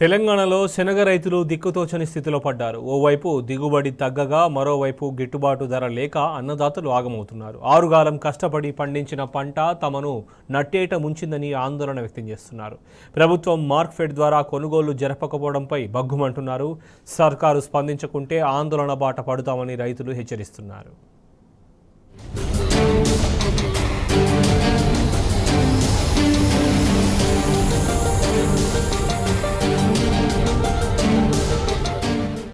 తెలంగాణలో శనగ రైతులు దిక్కుతోచని స్థితిలో పడ్డారు. ఓవైపు దిగుబడి తగ్గగా మరోవైపు గిట్టుబాటు ధర లేక అన్నదాతలు ఆగమవుతున్నారు. ఆరుగాలం కష్టపడి పండించిన పంట తమను నట్టేట ముంచిందని ఆందోళన వ్యక్తం చేస్తున్నారు. ప్రభుత్వం మార్కెట్ ద్వారా కొనుగోలు జరపకపోవడంపై బగ్గుమంటున్నారు. సర్కారు స్పందించకుంటే ఆందోళన బాట పడతామని రైతులు హెచ్చరిస్తున్నారు.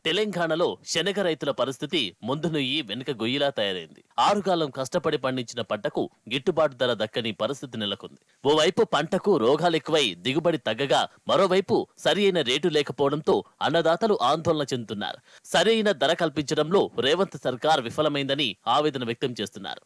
తెలంగాణలో శనగ రైతుల పరిస్థితి ముందు నుయ్యి వెనుక గొయ్యిలా తయారైంది. ఆరుగాలం కష్టపడి పండించిన పంటకు గిట్టుబాటు ధర దక్కని పరిస్థితి నెలకొంది. ఓవైపు పంటకు రోగాలెక్కువై దిగుబడి తగ్గగా మరోవైపు సరియైన రేటు లేకపోవడంతో అన్నదాతలు ఆందోళన చెందుతున్నారు. సరైన ధర కల్పించడంలో రేవంత్ సర్కార్ విఫలమైందని ఆవేదన వ్యక్తం చేస్తున్నారు.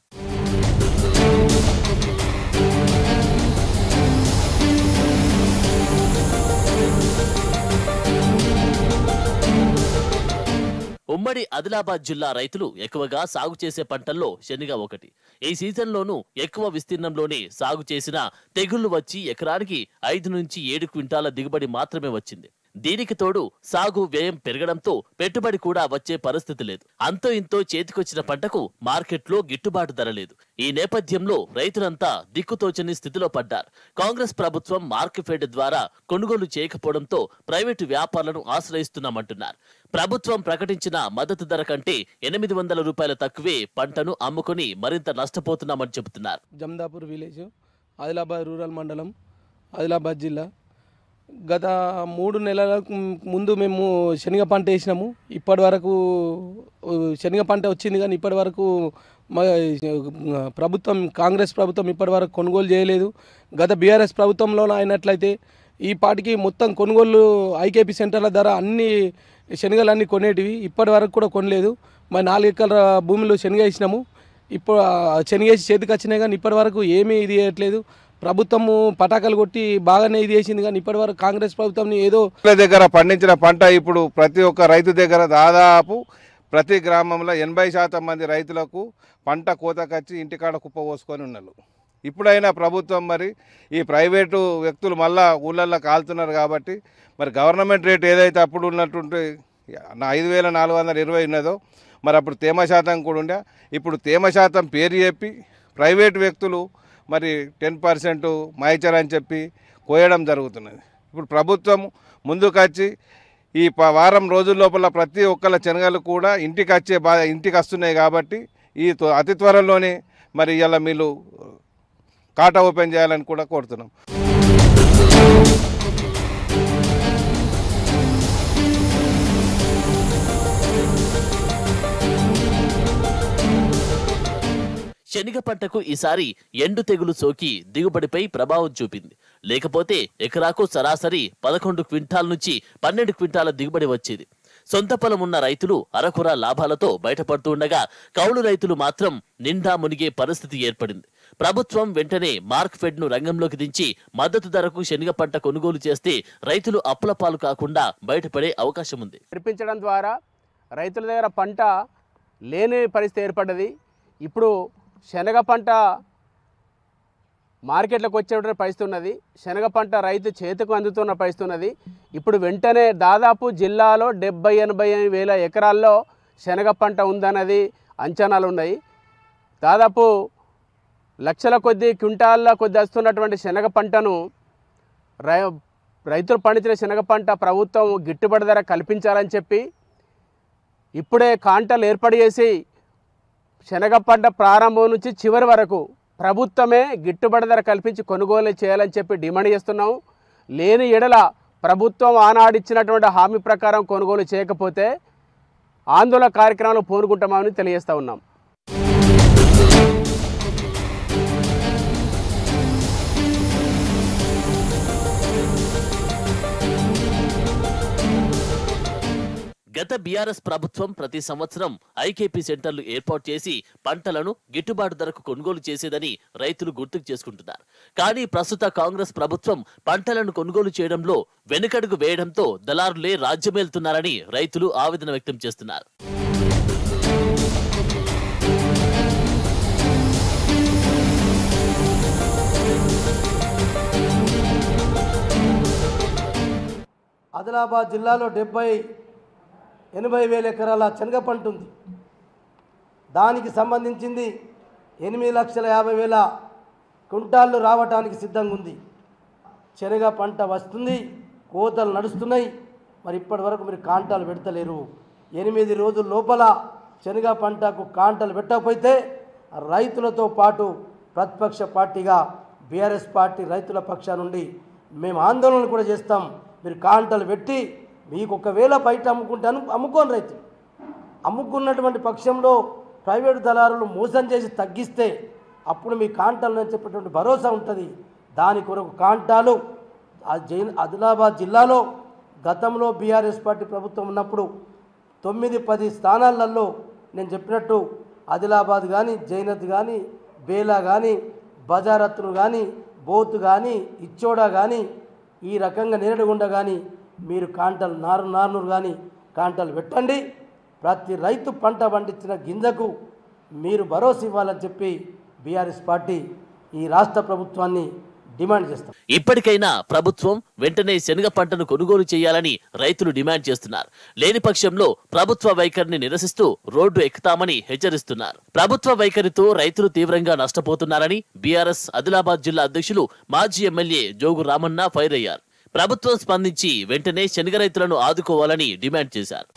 ఉమ్మడి ఆదిలాబాద్ జిల్లా రైతులు ఎక్కువగా సాగు చేసే పంటల్లో శనగ ఒకటి. ఈ సీజన్లోనూ ఎక్కువ విస్తీర్ణంలోనే సాగు చేసిన తెగుళ్లు వచ్చి ఎకరానికి 5 నుంచి 7 క్వింటాల దిగుబడి మాత్రమే వచ్చింది. దీనికి తోడు సాగు వ్యయం పెరగడంతో పెట్టుబడి కూడా వచ్చే పరిస్థితి లేదు. అంతో ఇంతో చేతికొచ్చిన పంటకు మార్కెట్లో గిట్టుబాటు ధర లేదు. ఈ నేపథ్యంలో రైతులంతా దిక్కుతోచని స్థితిలో పడ్డారు. కాంగ్రెస్ ప్రభుత్వం మార్కెట్ ద్వారా కొనుగోలు చేయకపోవడంతో ప్రైవేటు వ్యాపారులను ఆశ్రయిస్తున్నామంటున్నారు. ప్రభుత్వం ప్రకటించిన మద్దతు ధర కంటే 800 రూపాయల తక్కువే పంటను అమ్ముకుని మరింత నష్టపోతున్నామని చెబుతున్నారు. జమ్దాపూర్ విలేజ్, ఆదిలాబాద్ రూరల్ మండలం, ఆదిలాబాద్ జిల్లా. గత 3 నెలల ముందు మేము శనగ పంట వేసినాము. ఇప్పటి వరకు శనగ పంట వచ్చింది, కానీ ఇప్పటి వరకు ప్రభుత్వం, కాంగ్రెస్ ప్రభుత్వం ఇప్పటి వరకు కొనుగోలు చేయలేదు. గత బీఆర్ఎస్ ప్రప్రభుత్వంలో అయినట్లయితే ఈ పాటికి మొత్తం కొనుగోలు ఐకేపీ సెంటర్ల ధర అన్ని శనగలన్నీ కొనేటివి. ఇప్పటి వరకు కూడా కొనలేదు. మరి 4 ఎకరాల భూమిలో శనగ వేసినాము. ఇప్పుడు శనగ వేసి చేతికి వచ్చినాయి, కానీ ఇప్పటి వరకు ఏమీ ఇది చేయట్లేదు. ప్రభుత్వము పటాకాలు కొట్టి బాగానే ఇది చేసింది, కానీ ఇప్పటి వరకు కాంగ్రెస్ ప్రభుత్వం ఏదో దగ్గర పండించిన పంట ఇప్పుడు ప్రతి ఒక్క రైతు దగ్గర దాదాపు ప్రతి గ్రామంలో 80% మంది రైతులకు పంట కోతకొచ్చి ఇంటికాడ కుప్ప పోసుకొని ఉన్నారు. ఇప్పుడైనా ప్రభుత్వం మరి ఈ ప్రైవేటు వ్యక్తులు మళ్ళా ఊళ్ళల్లో కాలుతున్నారు కాబట్టి మరి గవర్నమెంట్ రేట్ ఏదైతే అప్పుడు ఉన్నట్టుంటే 5420 ఉన్నదో మరి అప్పుడు తేమ శాతం కూడా ఉండే. ఇప్పుడు తేమ శాతం పేరు చెప్పి ప్రైవేటు వ్యక్తులు మరి 10% మాయిచర్ అని చెప్పి కోయడం జరుగుతున్నది. ఇప్పుడు ప్రభుత్వం ముందుకొచ్చి ఈ వారం రోజుల లోపల ప్రతి ఒక్కళ్ళ శనగలు కూడా ఇంటికి వస్తున్నాయి కాబట్టి ఈ అతి త్వరలోనే మరి ఇలా మీరు కాటా ఓపెన్ చేయాలని కూడా కోరుతున్నాం. శనగ పంటకు ఈసారి ఎండు తెగులు సోకి దిగుబడిపై ప్రభావం చూపింది. లేకపోతే ఎకరాకు సరాసరి 11 క్వింటాల నుంచి 12 క్వింటాల దిగుబడి వచ్చేది. సొంత పొలం ఉన్న రైతులు అరకొర లాభాలతో బయటపడుతూ ఉండగా కౌలు రైతులు మాత్రం నిండా మునిగే పరిస్థితి ఏర్పడింది. ప్రభుత్వం వెంటనే మార్కెట్ ను రంగంలోకి దించి మద్దతు ధరకు శనగ పంట కొనుగోలు చేస్తే రైతులు అప్పుల పాలు కాకుండా బయటపడే అవకాశం ఉంది. నడిపించడం ద్వారా రైతుల దగ్గర పంట లేని పరిస్థితి ఏర్పడ్డది. ఇప్పుడు శనగ పంట మార్కెట్లోకి వచ్చేటువంటి పరిస్థితి ఉన్నది. శనగ పంట రైతు చేతికి అందుతున్న పరిస్థితి ఉన్నది. ఇప్పుడు వెంటనే దాదాపు జిల్లాలో 70-80 వేల ఎకరాల్లో శనగ పంట ఉందన్నది అంచనాలు ఉన్నాయి. దాదాపు లక్షల కొద్ది క్వింటాళ్ళ కొద్ది వస్తున్నటువంటి శనగ పంటను రైతులు పండించిన శనగ పంట ప్రభుత్వం గిట్టుబాటు ధర కల్పించాలని చెప్పి ఇప్పుడే కాంటలు ఏర్పాటు చేసి శనగ పంట ప్రారంభం నుంచి చివరి వరకు ప్రభుత్వమే గిట్టుబాటు ధర కల్పించి కొనుగోలు చేయాలని చెప్పి డిమాండ్ చేస్తున్నాం. లేని ఎడల ప్రభుత్వం ఆనాడిచ్చినటువంటి హామీ ప్రకారం కొనుగోలు చేయకపోతే ఆందోళన కార్యక్రమాలు పూనుకుంటామని తెలియజేస్తూ ఉన్నాం. గత బీఆర్ఎస్ ప్రభుత్వం ప్రతి సంవత్సరం ఐకేపీ సెంటర్లు ఏర్పాటు చేసి పంటలను గిట్టుబాటు ధరకు కొనుగోలు చేసేదని రైతులు గుర్తుకు చేసుకుంటున్నారు. కానీ ప్రస్తుత కాంగ్రెస్ ప్రభుత్వం పంటలను కొనుగోలు చేయడంలో వెనుకడుగు వేయడంతో దళారులే రాజ్యమేలుతున్నారని రైతులు ఆవేదన వ్యక్తం చేస్తున్నారు. ఆదిలాబాద్ జిల్లాలో 70-80 వేల ఎకరాల శనగ పంట ఉంది. దానికి సంబంధించింది 8,50,000 క్వింటాళ్ళు రావటానికి సిద్ధంగా ఉంది. శనగ పంట వస్తుంది, కోతలు నడుస్తున్నాయి. మరి ఇప్పటి వరకు మీరు కాంటాలు పెడతలేరు. 8 రోజుల లోపల శనగ పంటకు కాంటలు పెట్టకపోతే రైతులతో పాటు ప్రతిపక్ష పార్టీగా బీఆర్ఎస్ పార్టీ రైతుల పక్షా నుండి మేము ఆందోళన కూడా చేస్తాం. మీరు కాంటలు పెట్టి మీకు ఒకవేళ బయట అమ్ముకుంటే అమ్ముకోని రైతులు అమ్ముకున్నటువంటి పక్షంలో ప్రైవేటు దళారులు మోసం చేసి తగ్గిస్తే అప్పుడు మీ కాంటాలు అని చెప్పేటువంటి భరోసా ఉంటుంది. దాని కొరకు కాంటాలు ఆదిలాబాద్ జిల్లాలో గతంలో బీఆర్ఎస్ పార్టీ ప్రభుత్వం ఉన్నప్పుడు 9-10 స్థానాలలో నేను చెప్పినట్టు ఆదిలాబాద్ కానీ, జైనత్ కానీ, బేలా కానీ, బజారత్ను కానీ, బోత్ కానీ, ఇచ్చోడా కానీ, ఈ రకంగా నేరడిగుండ కానీ మీరు కాంటలు నార్నూరు కానీ కాంటలు పెట్టండి. ప్రతి రైతు పంట పండించిన గింజకు మీరు భరోసా ఇవ్వాలని చెప్పి బీఆర్ఎస్ పార్టీ ఈ రాష్ట్ర ప్రభుత్వాన్ని డిమాండ్ చేస్తాం. ఇప్పటికైనా ప్రభుత్వం వెంటనే శనగ పంటను కొనుగోలు చేయాలని రైతులు డిమాండ్ చేస్తున్నారు. లేని పక్షంలో ప్రభుత్వ వైఖరిని నిరసిస్తూ రోడ్డు ఎక్కుతామని హెచ్చరిస్తున్నారు. ప్రభుత్వ వైఖరితో రైతులు తీవ్రంగా నష్టపోతున్నారని బీఆర్ఎస్ ఆదిలాబాద్ జిల్లా అధ్యక్షులు మాజీ ఎమ్మెల్యే జోగు రామన్న ఫైర్ అయ్యారు. ప్రభుత్వం స్పందించి వెంటనే శనగ రైతులను ఆదుకోవాలని డిమాండ్ చేశారు.